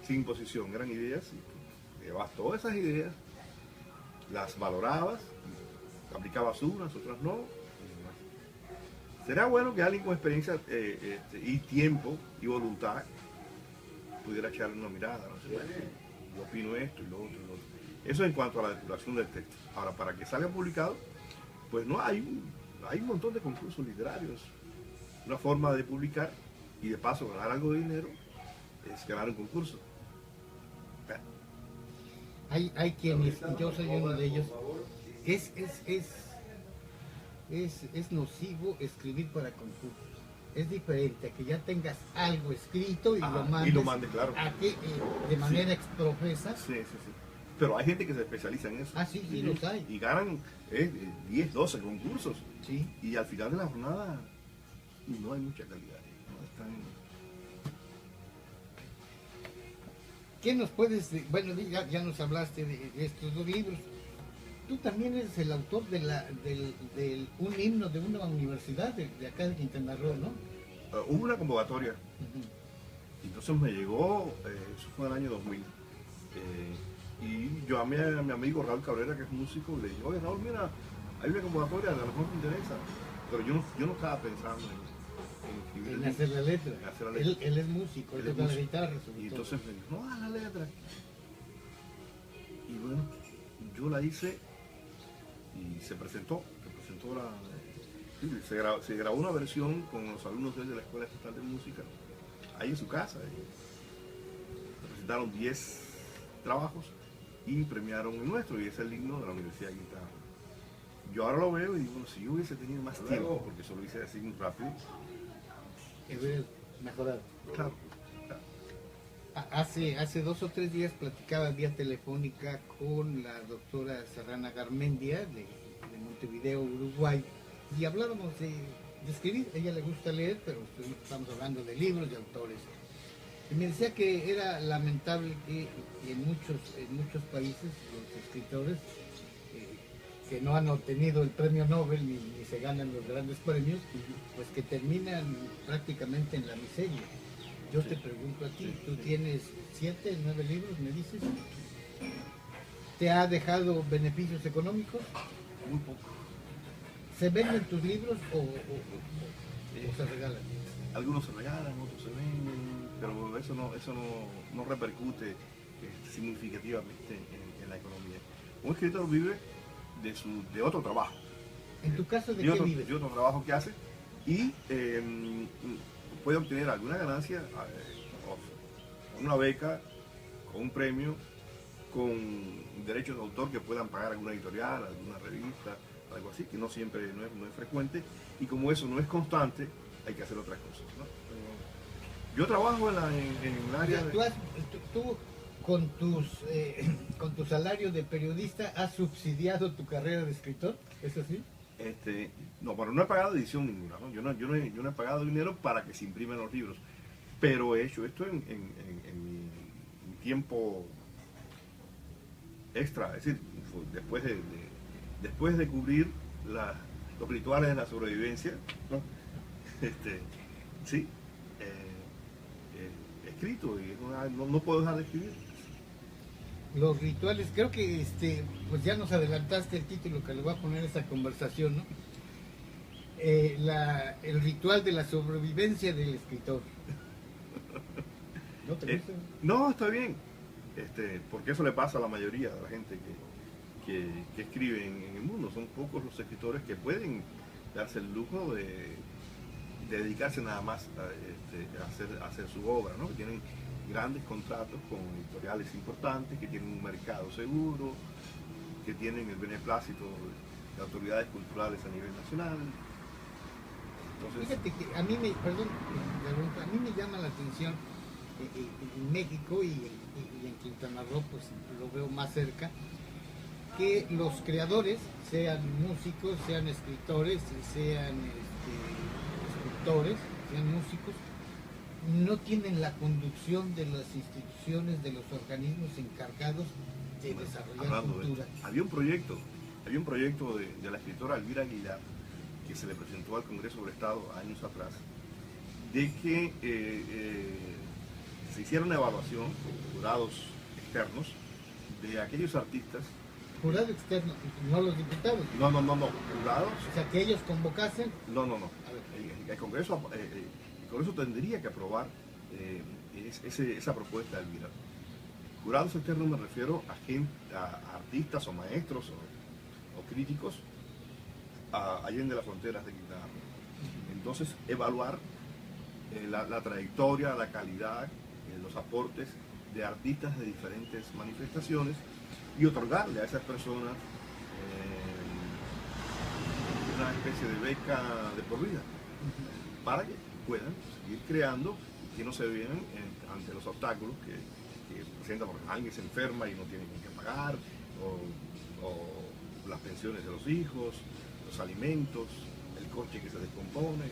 sin imposición, eran ideas y tú llevabas todas esas ideas, las valorabas, aplicabas unas, otras no. Sería bueno que alguien con experiencia y tiempo y voluntad pudiera echarle una mirada, no sé, bueno, yo opino esto y lo otro y lo otro. Eso en cuanto a la depuración del texto. Ahora, para que salga publicado, pues no hay un montón de concursos literarios. Una forma de publicar y de paso ganar algo de dinero es ganar un concurso. Hay quienes, y yo soy uno de ellos, es nocivo escribir para concursos. Es diferente a que ya tengas algo escrito y lo mandes claro. A que de manera exprofesa. Sí. Pero hay gente que se especializa en eso. Sí, los hay. Y ganan 10, 12 concursos. Sí. Y al final de la jornada no hay mucha calidad. No están... ¿Qué nos puedes decir? Bueno, ya nos hablaste de estos 2 libros. Tú también eres el autor de un himno de una universidad de acá de Quintana Roo, ¿no? Hubo una convocatoria. Entonces me llegó, eso fue en el año 2000. Y yo llamé a mi amigo Raúl Cabrera, que es músico, y le dije, oye Raúl, mira, hay una convocatoria, a lo mejor te interesa. Pero yo no estaba pensando en escribir en hacer la letra. Él es músico, él toca la guitarra. Y entonces me dijo, no, haz la letra. Y bueno, yo la hice y se presentó se grabó una versión con los alumnos de la Escuela Estatal de Música, ahí en su casa. Se presentaron 10 trabajos y premiaron el nuestro, y es el himno de la Universidad de Quintana Roo. Yo ahora lo veo y digo, bueno, si yo hubiese tenido más tiempo, porque solo hice así muy rápido, mejorado. Claro. Hace 2 o 3 días platicaba vía telefónica con la doctora Serrana Garmendia de Montevideo, Uruguay, y hablábamos de escribir. A ella le gusta leer, pero estamos hablando de libros, de autores. Y me decía que era lamentable que en muchos países los escritores que no han obtenido el premio Nobel ni se ganan los grandes premios, pues que terminan prácticamente en la miseria. Yo te pregunto a ti, tú tienes 7, 9 libros, me dices. ¿Te ha dejado beneficios económicos? Muy poco. ¿Se venden tus libros o se regalan? Algunos se regalan, otros se venden, pero eso no repercute significativamente en la economía. Un escritor vive de otro trabajo. ¿En tu caso de qué vives? De otro trabajo que hace y puede obtener alguna ganancia, con una beca, con un premio, con derechos de autor que puedan pagar alguna editorial, alguna revista, algo así, que no siempre no es frecuente, y como eso no es constante, hay que hacer otras cosas, ¿no? Yo trabajo en el área de... Tú con tu salario de periodista has subsidiado tu carrera de escritor, ¿es así? No, pero no he pagado edición ninguna, ¿no? Yo no he pagado dinero para que se impriman los libros, pero he hecho esto en mi tiempo extra, es decir, después de cubrir los rituales de la sobrevivencia, ¿no? Sí, he escrito y no puedo dejar de escribir. Los rituales, creo que pues ya nos adelantaste el título que le voy a poner a esta conversación, ¿no? El ritual de la sobrevivencia del escritor. ¿No te gusta? No, está bien, porque eso le pasa a la mayoría de la gente que escribe en el mundo. Son pocos los escritores que pueden darse el lujo de dedicarse nada más a hacer su obra, ¿no? Que tienen grandes contratos con editoriales importantes, que tienen un mercado seguro, que tienen el beneplácito de autoridades culturales a nivel nacional. Entonces, Fíjate que a mí me, perdón, a mí me llama la atención en México y en Quintana Roo, pues lo veo más cerca, que los creadores, sean músicos, sean escritores, sean escultores, sean músicos, no tienen la conducción de las instituciones, de los organismos encargados de desarrollar cultura. había un proyecto de la escritora Elvira Aguilar, que se le presentó al Congreso del Estado años atrás, de que se hiciera una evaluaón con jurados externos de aquellos artistas. Jurado externo, no los diputados. No, jurados. O sea, que ellos convocasen. No. A ver. El Congreso tendría que aprobar esa propuesta de Elvira. Jurados externos me refiero a artistas o maestros o críticos allende las fronteras de Quintana Roo. Entonces, evaluar la trayectoria, la calidad, los aportes de artistas de diferentes manifestaciones y otorgarle a esas personas una especie de beca de por vida para que puedan seguir creando y que no se vean ante los obstáculos que presenta porque alguien se enferma y no tiene que pagar, o las pensiones de los hijos, los alimentos, el coche que se descompone,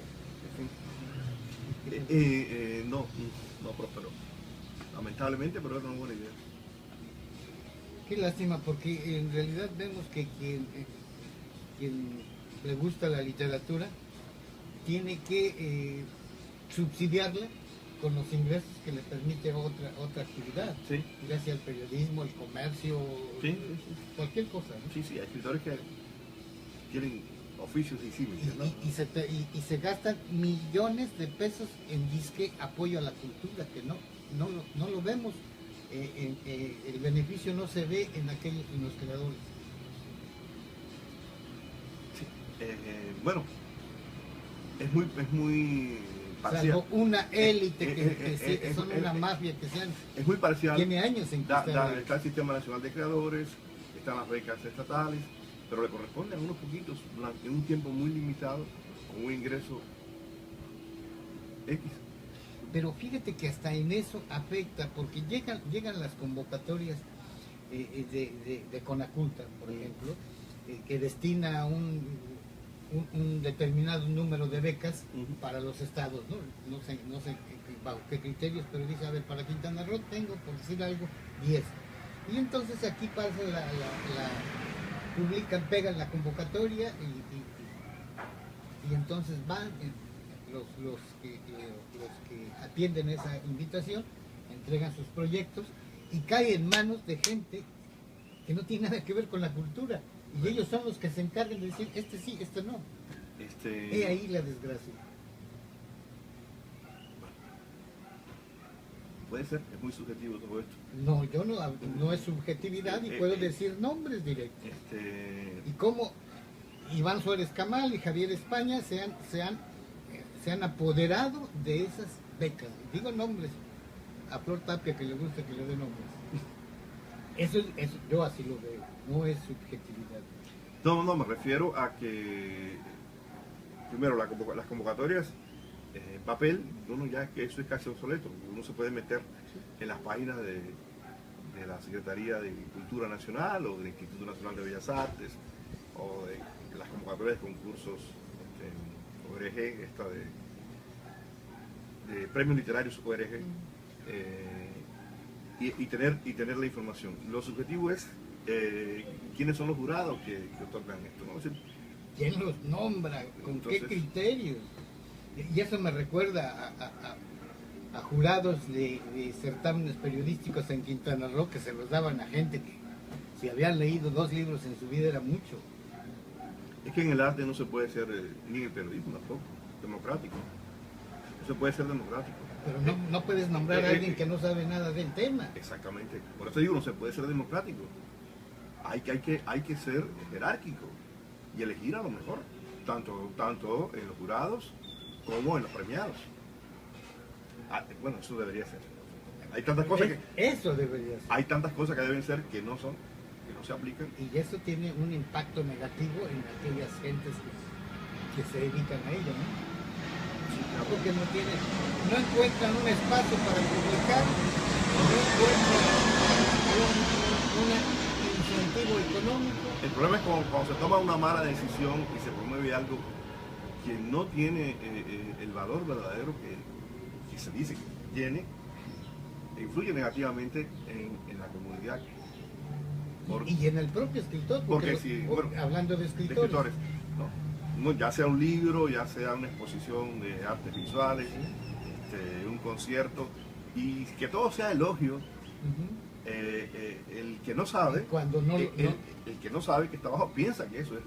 en fin. No prosperó. Lamentablemente, pero era una buena idea. Qué lástima, porque en realidad vemos que quien le gusta la literatura tiene que subsidiarla con los ingresos que le permite otra actividad, Sí. ya sea el periodismo, el comercio, Sí. cualquier cosa, ¿no? Sí, hay escritores que tienen oficios disímiles, ¿no? Y se gastan millones de pesos en disque apoyo a la cultura, que no lo vemos. El beneficio no se ve en los creadores. Sí. Bueno, es muy parcial. Salvo una élite que son una mafia que es muy parcial. tiene años en Está el Sistema Nacional de Creadores, están las becas estatales, pero le corresponde a unos poquitos durante un tiempo muy limitado con un ingreso X. Pero fíjate que hasta en eso afecta, porque llegan las convocatorias de Conaculta, por ejemplo, que destina un determinado número de becas para los estados, ¿no? No sé bajo qué criterios, pero dice, a ver, para Quintana Roo tengo, por decir algo, 10. Y entonces aquí pasa publican, pegan la convocatoria y entonces van los que atienden esa invitación, entregan sus proyectos y cae en manos de gente que no tiene nada que ver con la cultura. Y ellos son los que se encargan de decir, este sí, este no. He ahí la desgracia. Puede ser, es muy subjetivo todo esto. No, no es subjetividad y puedo decir nombres directos. Y cómo Iván Suárez Camal y Javier España se han apoderado de esas becas. Digo nombres, a Flor Tapia que le gusta que le dé nombres. Eso yo así lo veo, no es subjetividad. No, me refiero a que primero las convocatorias papel, uno ya que eso es casi obsoleto, uno se puede meter en las páginas de la Secretaría de Cultura Nacional o del Instituto Nacional de Bellas Artes o de las convocatorias de concursos ORG, de premios literarios ORG, y tener la información. Lo subjetivo es quiénes son los jurados que otorgan esto, ¿no? ¿Quién los nombra? ¿Con qué criterios? Y eso me recuerda a jurados de certámenes periodísticos en Quintana Roo que se los daban a gente que si habían leído 2 libros en su vida era mucho. Es que en el arte no se puede ser, ni en el periodismo tampoco, democrático. No se puede ser democrático. Pero no puedes nombrar a alguien que no sabe nada del tema. Exactamente. Por eso digo, no se puede ser democrático. Hay que ser jerárquico y elegir a lo mejor, tanto en los jurados como en los premiados. Bueno, eso debería ser. Hay tantas cosas Eso debería ser. Hay tantas cosas que deben ser que no son. que no se aplican. Y eso tiene un impacto negativo en aquellas gentes que se dedican a ello, ¿no? Porque no encuentran un espacio para publicar, no encuentran un incentivo económico. El problema es cuando se toma una mala decisión y se promueve algo que no tiene el valor verdadero que se dice que tiene, influye negativamente en la comunidad. Y en el propio escritor, porque hablando de escritores. ¿no? Ya sea un libro, ya sea una exposición de artes visuales, un concierto, y que todo sea elogio. El que no sabe, el que no sabe que está abajo piensa que eso es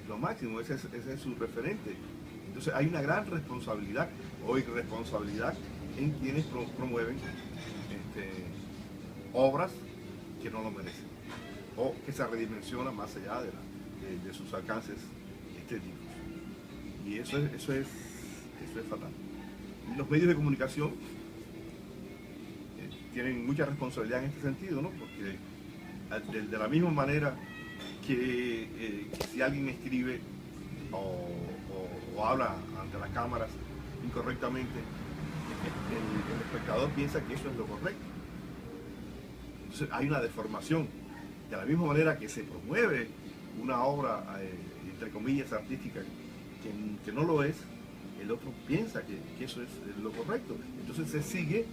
lo máximo, ese es su referente. Entonces hay una gran responsabilidad o irresponsabilidad en quienes promueven obras que no lo merecen o que se redimensionan más allá de sus alcances estéticos. Y eso es fatal. Los medios de comunicación tienen mucha responsabilidad en este sentido, ¿no? Porque de la misma manera que si alguien escribe o habla ante las cámaras incorrectamente, el espectador piensa que eso es lo correcto. Entonces hay una deformación. De la misma manera que se promueve una obra, entre comillas, artística, que no lo es, el otro piensa que eso es lo correcto. Entonces se sigue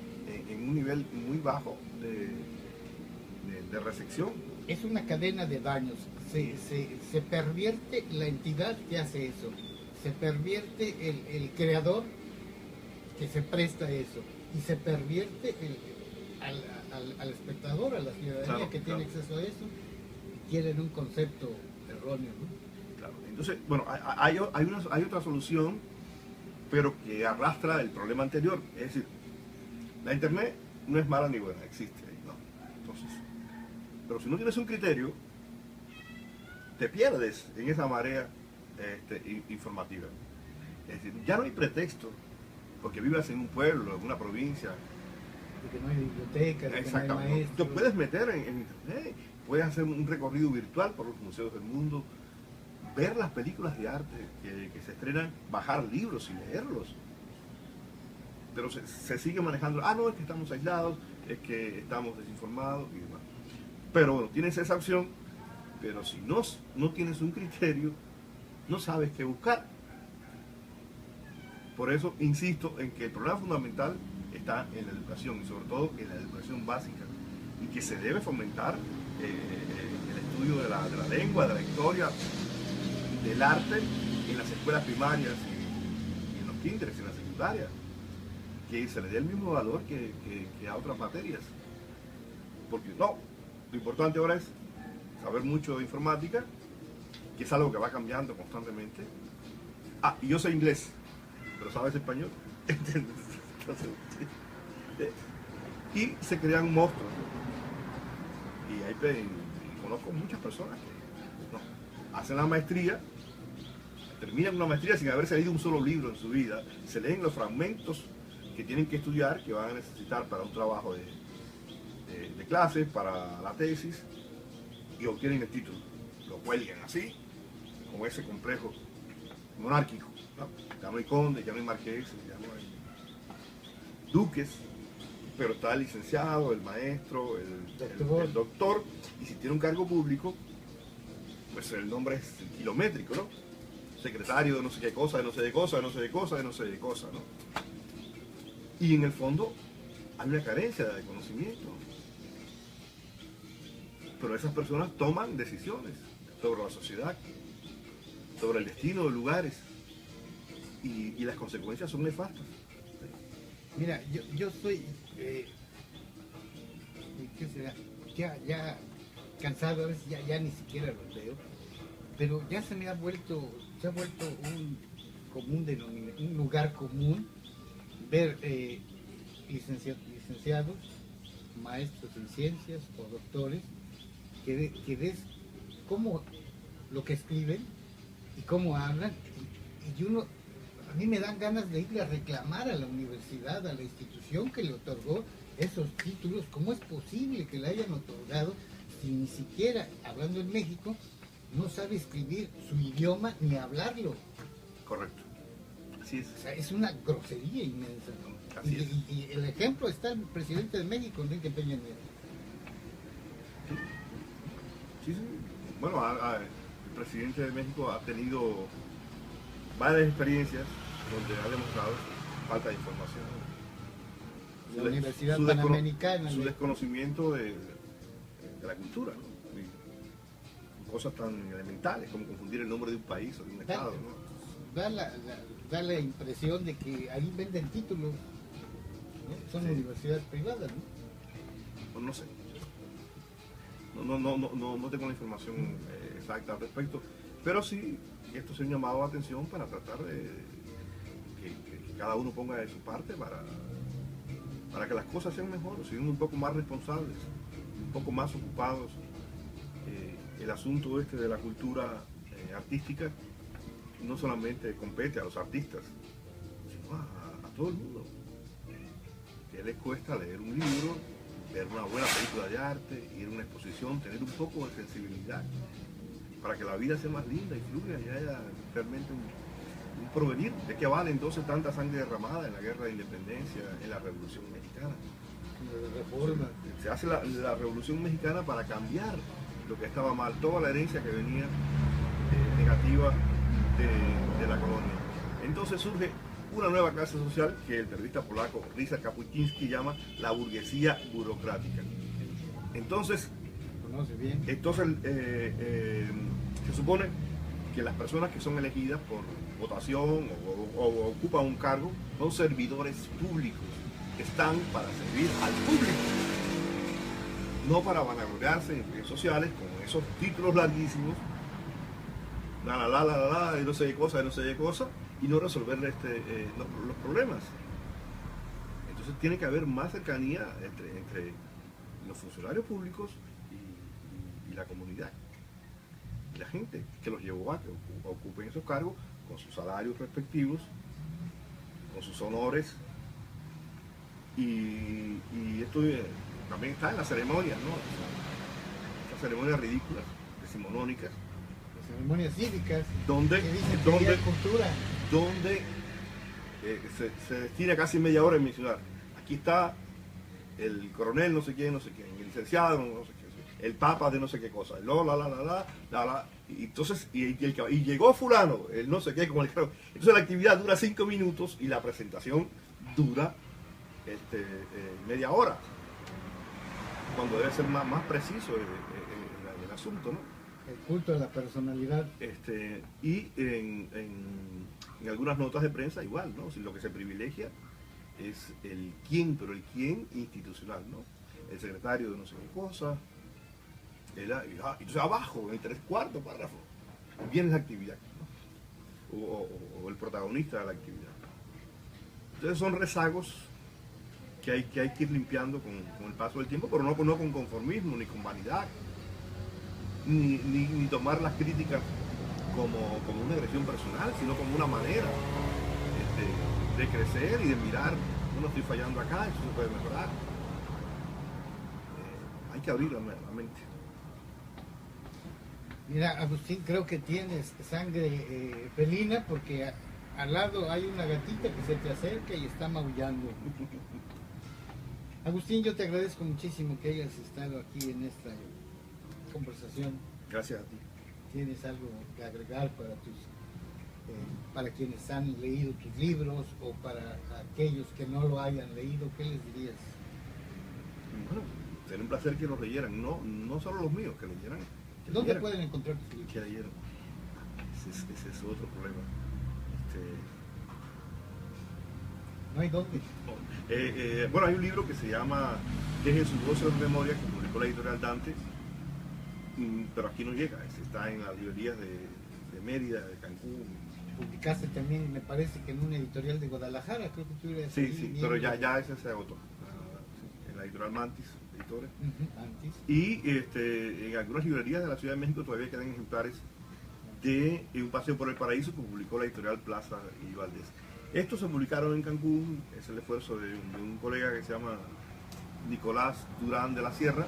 en un nivel muy bajo de recepción. Es una cadena de daños. Se pervierte la entidad que hace eso. Se pervierte el creador que se presta a eso. Y se pervierte al espectador, a la ciudadanía que tiene acceso a eso. Quieren un concepto erróneo, ¿no? Claro. Entonces, bueno, hay otra solución, pero que arrastra el problema anterior. Es decir, la internet no es mala ni buena, existe, ¿no? Entonces, pero si no tienes un criterio, te pierdes en esa marea informativa. Es decir, ya no hay pretexto, porque vivas en un pueblo, en una provincia. De que no hay biblioteca, de que no hay maestros. Te puedes meter en internet, puedes hacer un recorrido virtual por los museos del mundo, ver las películas de arte que se estrenan, bajar libros y leerlos. Pero se sigue manejando, no, es que estamos aislados, es que estamos desinformados y demás. Pero bueno, tienes esa opción, pero si no tienes un criterio, no sabes qué buscar. Por eso insisto en que el problema fundamental está en la educación y sobre todo en la educación básica, y que se debe fomentar el estudio de la lengua, de la historia, del arte en las escuelas primarias y en los kinderes, en la secundaria, que se le dé el mismo valor que a otras materias. Porque lo importante ahora es saber mucho de informática, que es algo que va cambiando constantemente. Y yo sé inglés, pero ¿sabes español? ¿Entiendes? Entonces, y se crean monstruos. Y ahí conozco muchas personas que hacen la maestría, terminan una maestría sin haberse leído un solo libro en su vida, se leen los fragmentos que tienen que estudiar, que van a necesitar para un trabajo de clases, para la tesis, y obtienen el título. Lo cuelgan así, con ese complejo monárquico, ¿no? Ya no hay condes, ya no hay marqueses, ya no hay duques, pero está el licenciado, el maestro, el doctor, y si tiene un cargo público, pues el nombre es kilométrico, ¿no? Secretario de no sé qué cosa, de no sé de cosa, de no sé de cosa, de no sé de cosa, ¿no? Y en el fondo hay una carencia de conocimiento. Pero esas personas toman decisiones sobre la sociedad, sobre el destino de lugares, y las consecuencias son nefastas. Mira, yo soy, ¿qué será? Ya cansado, a veces ya ni siquiera los veo, pero ya se ha vuelto un lugar común ver licenciados, maestros en ciencias o doctores, que ves cómo lo que escriben y cómo hablan, y a mí me dan ganas de irle a reclamar a la universidad, a la institución que le otorgó esos títulos. ¿Cómo es posible que le hayan otorgado si ni siquiera, hablando en México, no sabe escribir su idioma ni hablarlo? Correcto. Así es. O sea, es una grosería inmensa. Así es. Y el ejemplo está el presidente de México, Enrique Peña Nieto. Sí, sí. Bueno, el presidente de México ha tenido varias experiencias donde ha demostrado falta de información. La Universidad Su Panamericana. su desconocimiento de la cultura, ¿no? Y cosas tan elementales como confundir el nombre de un país o de un estado, ¿no? Da la impresión de que ahí venden títulos, ¿no? Son Sí. universidades privadas, ¿no? Pues no sé. No tengo la información exacta al respecto, pero sí, esto es un llamado de atención para tratar de que cada uno ponga de su parte para que las cosas sean mejores, sean un poco más responsables, un poco más ocupados. El asunto este de la cultura artística no solamente compete a los artistas, sino a todo el mundo. ¿Qué les cuesta leer un libro, ver una buena película de arte, ir a una exposición, tener un poco de sensibilidad para que la vida sea más linda y fluya y haya realmente un porvenir? ¿De qué vale entonces tanta sangre derramada en la guerra de independencia, en la Revolución Mexicana? Reforma. Se hace la Revolución Mexicana para cambiar lo que estaba mal, toda la herencia que venía negativa de la colonia. Entonces surge una nueva clase social que el periodista polaco Ryszard Kapuscinski llama la burguesía burocrática. Entonces, Conoce bien. se supone que las personas que son elegidas por votación o ocupan un cargo son servidores públicos, que están para servir al público, no para vanagloriarse en redes sociales con esos títulos larguísimos, y no sé qué cosa, y no resolver los problemas. Entonces tiene que haber más cercanía entre los funcionarios públicos y la comunidad, y la gente que los llevó a que ocupen esos cargos con sus salarios respectivos, con sus honores, y esto también está en las ceremonias, ¿no? Estas ceremonias ridículas, decimonónicas, Las ceremonias cívicas. donde Que dicen que hay cultura. se destina casi media hora en mencionar: aquí está el coronel no sé quién, el licenciado no sé qué, el papa de no sé qué cosa, y entonces y llegó fulano, el no sé qué, como el entonces la actividad dura 5 minutos y la presentación dura media hora, cuando debe ser más preciso el asunto, ¿no? El culto de la personalidad. Y en algunas notas de prensa igual, ¿no? Si lo que se privilegia es el quién, pero el quién institucional, ¿no? El secretario de no sé qué cosa, entonces abajo, en el 3/4 párrafo, viene la actividad, ¿no? o el protagonista de la actividad. Entonces son rezagos que hay que ir limpiando con el paso del tiempo, pero no con conformismo, ni con vanidad, ni tomar las críticas como una agresión personal, sino como una manera de crecer y de mirar: bueno, estoy fallando acá, esto se puede mejorar. Hay que abrir la mente. Mira, Agustín, creo que tienes sangre felina porque al lado hay una gatita que se te acerca y está maullando. Agustín, yo te agradezco muchísimo que hayas estado aquí en esta conversación. Gracias a ti. ¿Tienes algo que agregar para quienes han leído tus libros o para aquellos que no lo hayan leído? ¿Qué les dirías? Bueno, sería un placer que los leyeran, no solo los míos, que leyeran. ¿Dónde pueden encontrar tus libros? Que leyeran. Ese es otro problema. No hay dónde. Bueno, hay un libro que se llama Deje sus voces de memoria, que publicó la editorial Dante, pero aquí no llega. Está en las librerías de Mérida, de Cancún. Publicaste también, me parece que en una editorial de Guadalajara, creo que tú eres. Sí, pero ya ese se agotó. En la editorial Mantis Editores. Antes. Y en algunas librerías de la Ciudad de México todavía quedan ejemplares de Un paseo por el paraíso, que publicó la editorial Plaza y Valdés. Estos se publicaron en Cancún, es el esfuerzo de un colega que se llama Nicolás Durán de la Sierra,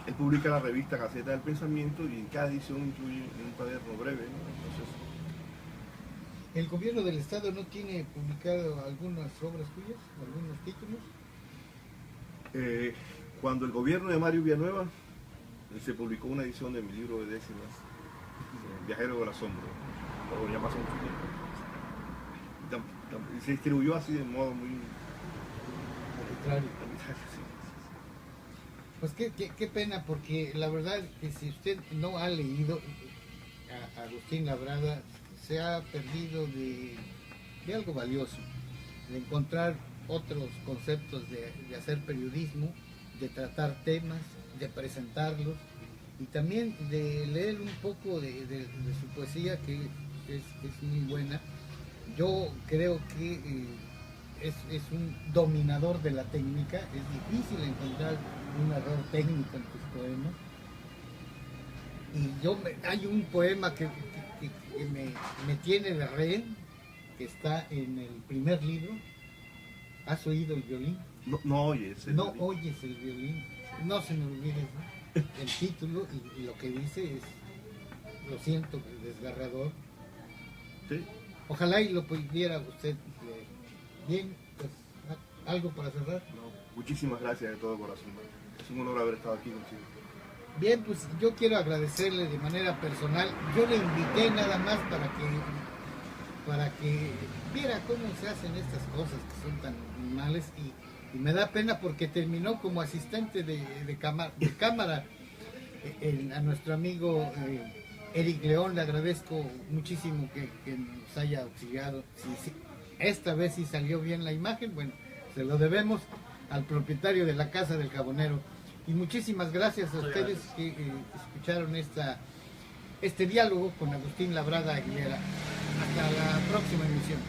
Él publica la revista Gaceta del Pensamiento y en cada edición incluye un cuaderno breve, ¿no? Entonces, ¿El gobierno del estado no tiene publicado algunas obras tuyas, algunos títulos? cuando el gobierno de Mario Villanueva se publicó una edición de mi libro de décimas, Viajero del Asombro, pero ya pasó mucho tiempo. Y se distribuyó así de modo muy Arbitrario. sí. Pues qué pena, porque la verdad que si usted no ha leído a Agustín Labrada, se ha perdido de algo valioso, de encontrar otros conceptos de hacer periodismo, de tratar temas, de presentarlos y también de leer un poco de su poesía, que es muy buena. Yo creo que es un dominador de la técnica, es difícil encontrar un error técnico en tus poemas. Y hay un poema que me tiene de rehén, que está en el primer libro. ¿Has oído el violín? No oyes. No oyes el violín. No se me olvide, ¿no? El título y lo que dice es, lo siento, desgarrador. Sí. Ojalá y lo pudiera usted leer. Bien, pues, ¿algo para cerrar? No, muchísimas gracias de todo corazón. Es un honor haber estado aquí contigo. Bien, pues yo quiero agradecerle de manera personal. Yo le invité nada más para que viera cómo se hacen estas cosas que son tan normales, y me da pena porque terminó como asistente de cámara a nuestro amigo Eric León. Le agradezco muchísimo que nos haya auxiliado. Si esta vez sí salió bien la imagen, bueno, se lo debemos al propietario de la Casa del Jabonero. Y muchísimas gracias a ustedes que escucharon este diálogo con Agustín Labrada Aguilera. Hasta la próxima emisión.